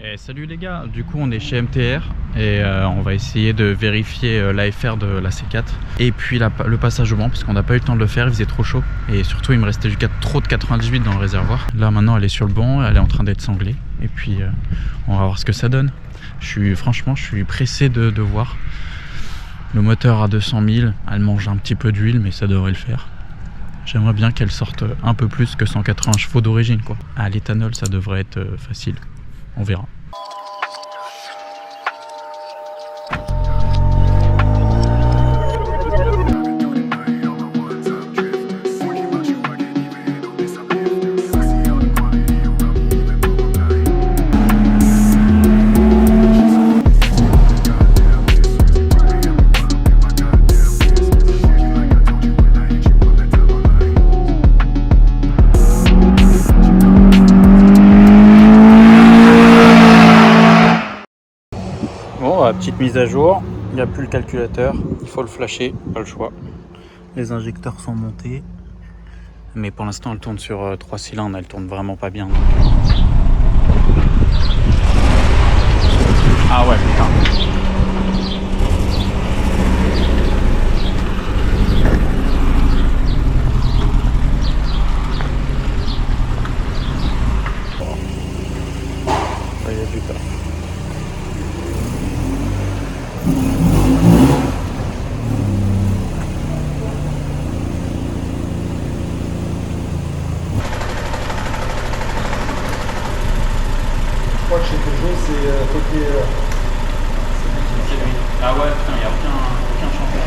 Et salut les gars, du coup on est chez MTR et on va essayer de vérifier l'AFR de la C4 et puis le passage au banc parce qu'on n'a pas eu le temps de le faire, il faisait trop chaud et surtout il me restait trop de 98 dans le réservoir. Là maintenant elle est sur le banc, elle est en train d'être sanglée et puis on va voir ce que ça donne. Franchement je suis pressé de voir. Le moteur à 200 000, elle mange un petit peu d'huile mais ça devrait le faire. J'aimerais bien qu'elle sorte un peu plus que 180 chevaux d'origine quoi. À l'éthanol ça devrait être facile. On verra. Petite mise à jour, il n'y a plus le calculateur, il faut le flasher, pas le choix. Les injecteurs sont montés, mais pour l'instant elle tourne sur 3 cylindres, elle tourne vraiment pas bien. Ah ouais putain. Ça y est du taf. Je crois que chez Peugeot, c'est côté. C'est lui. Ah ouais, putain, il n'y a aucun changement.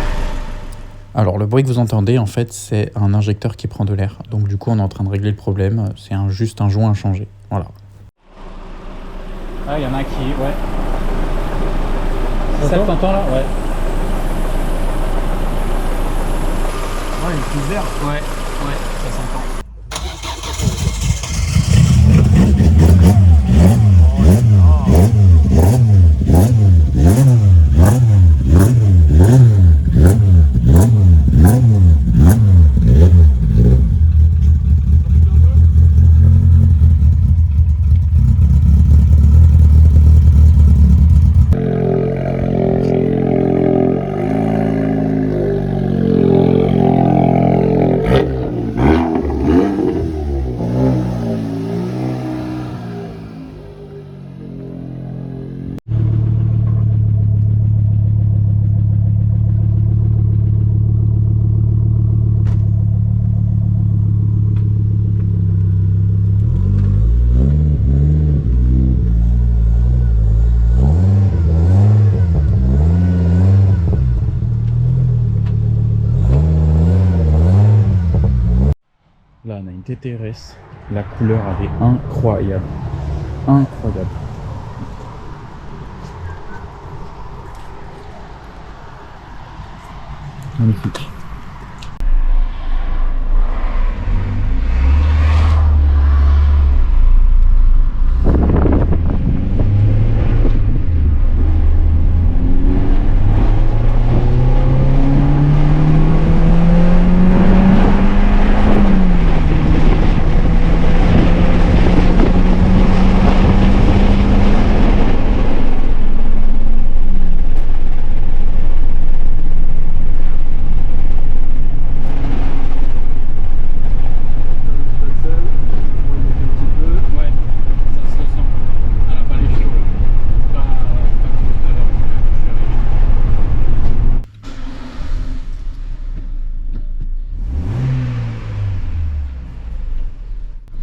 Alors, le bruit que vous entendez, en fait, c'est un injecteur qui prend de l'air. Donc, du coup, on est en train de régler le problème. C'est juste un joint à changer. Voilà. Ah, il y en a qui. Ouais. C'est ça que t'entends là? Ouais. Ouais, il est plus vert. Ouais, ça s'entend. Là on a une TTRS, la couleur elle est incroyable, incroyable. Magnifique.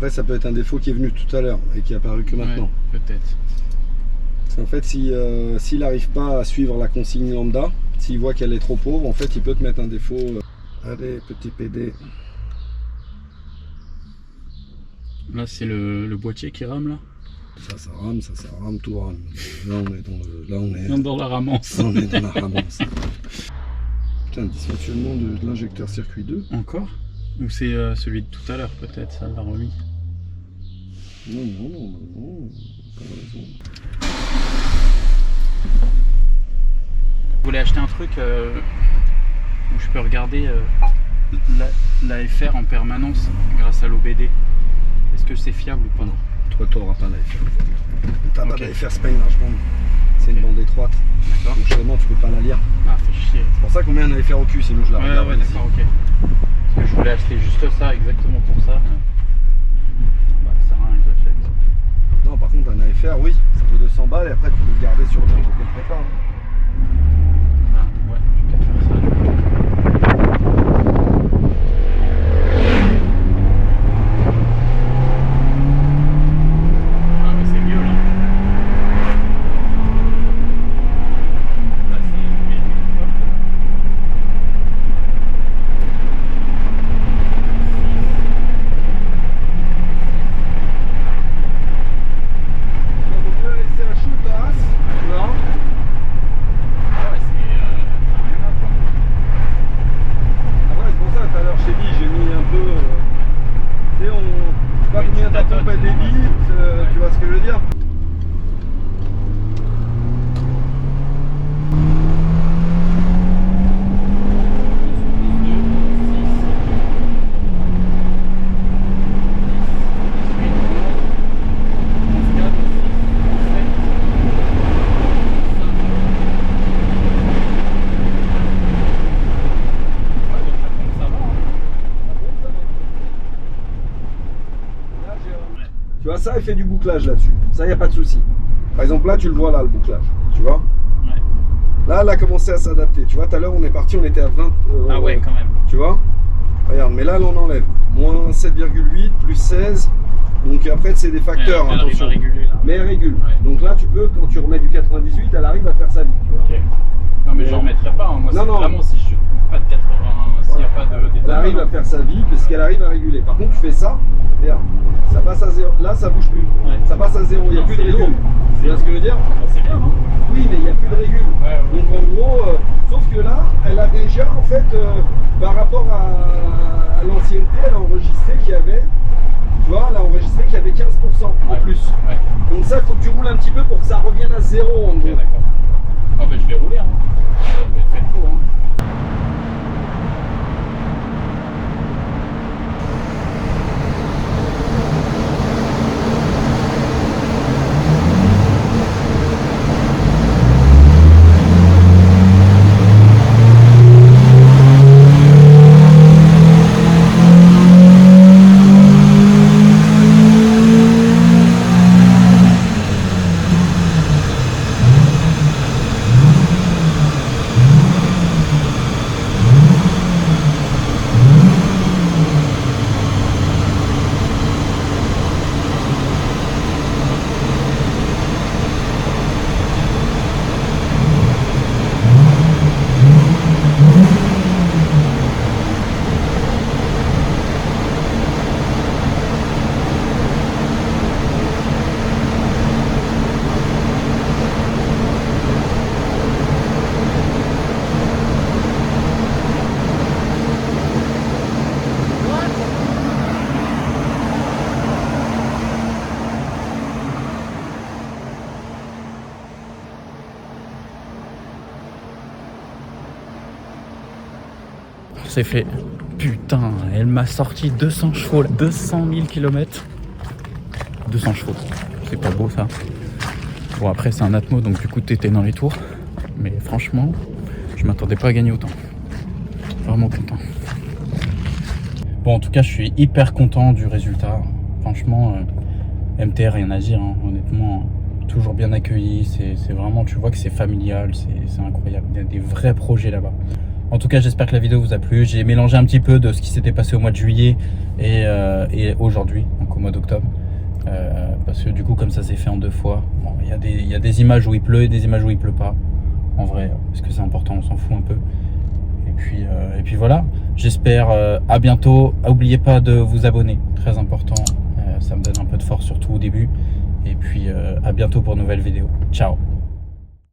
Après, ça peut être un défaut qui est venu tout à l'heure et qui est apparu que maintenant. Ouais, peut-être. Parce qu'en fait, s'il n'arrive pas à suivre la consigne lambda, s'il voit qu'elle est trop pauvre, en fait, il peut te mettre un défaut. Allez, petit PD. Là, c'est le boîtier qui rame là. Ça rame, tout rame. Là, on est Dans la ramance. on est dans la ramance. Putain, dysfonctionnement de l'injecteur circuit 2. Encore? Ou c'est celui de tout à l'heure peut-être, ça l'a remis. Non, pas raison. Vous voulez acheter un truc où je peux regarder l'AFR en permanence grâce à l'OBD? Est-ce que c'est fiable ou pas? Non. toi t'auras pas l'AFR. T'as pas Ok. d'AFR, c'est pas une large bande. C'est une bande étroite. D'accord. Donc justement tu peux pas la lire. Ah, fait chier. C'est pour ça qu'on met un AFR au cul, sinon je la regarde. Ouais, d'accord, ok. Parce que je voulais acheter juste ça, exactement pour ça. Bah, ça sert à rien que j'achète. Non, par contre, un AFR, oui, ça vaut 200 balles et après tu peux le garder sur le truc pour le prépa. Ah, ouais, je vais peut-être faire ça. Ah, mais c'est mieux là. Là, c'est mieux. Il vaut mieux laisser un shoot à as, tu vois. Ah ouais, ça n'a rien à voir. Après, c'est pour ça, tout à l'heure, je t'ai dit, j'ai mis un peu. Tu sais, je sais pas Oui, combien tu ta tâtonnes, pompe est c'est normal. débile, tu vois ce que je veux dire. Tu vois, ça, il fait du bouclage là-dessus. Ça, il n'y a pas de souci. Par exemple, là, tu le vois là, le bouclage. Tu vois. Là, elle a commencé à s'adapter. Tu vois, tout à l'heure, on est parti, on était à 20. Ah ouais, quand même. Tu vois. Regarde, mais là, on enlève. Moins 7,8, plus 16. Donc après, c'est des facteurs, Elle arrive attention. à réguler là. Mais elle régule. Ouais. Donc là, tu peux, quand tu remets du 98, elle arrive à faire sa vie. Tu vois. Ok. Non mais j'en remettrai pas, hein. Moi Non, c'est non. vraiment si je pas de 80, s'il n'y a pas de Elle arrive à faire sa vie parce qu'elle arrive à réguler. Par contre, tu fais ça, regarde, ça passe à 0. Là, ça bouge plus. Ouais. Ça passe à 0. Il n'y a Non, plus de c'est régule. lourd. Tu vois ce que je veux dire? C'est bien, non? Oui, mais il n'y a plus de régule. Ouais, ouais. Donc en gros, sauf que là, elle a déjà, en fait, par rapport à l'ancienneté, elle a enregistré qu'il y avait, tu vois, elle a enregistré qu'il y avait 15% en Ouais. plus. Ouais. Donc ça, il faut que tu roules un petit peu pour que ça revienne à 0 en Ok, gros. d'accord. Ah bah je vais rouler, hein. Je vais te faire trop, hein. C'est fait. Putain, elle m'a sorti 200 chevaux, 200 000 km. 200 chevaux, c'est pas beau ça. Bon après c'est un Atmo donc du coup t'étais dans les tours. Mais franchement, je m'attendais pas à gagner autant. Vraiment content. Bon en tout cas je suis hyper content du résultat. Franchement, MTR rien à dire, hein. Honnêtement, toujours bien accueilli. C'est vraiment, tu vois que c'est familial, c'est incroyable. Il y a des vrais projets là-bas. En tout cas, j'espère que la vidéo vous a plu. J'ai mélangé un petit peu de ce qui s'était passé au mois de juillet et aujourd'hui, donc au mois d'octobre. Parce que du coup, comme ça s'est fait en 2 fois, bon, il y a des images où il pleut et des images où il pleut pas. En vrai, parce que c'est important, on s'en fout un peu. Et puis voilà, j'espère à bientôt. N'oubliez pas de vous abonner, très important. Ça me donne un peu de force, surtout au début. Et puis à bientôt pour une nouvelle vidéo. Ciao.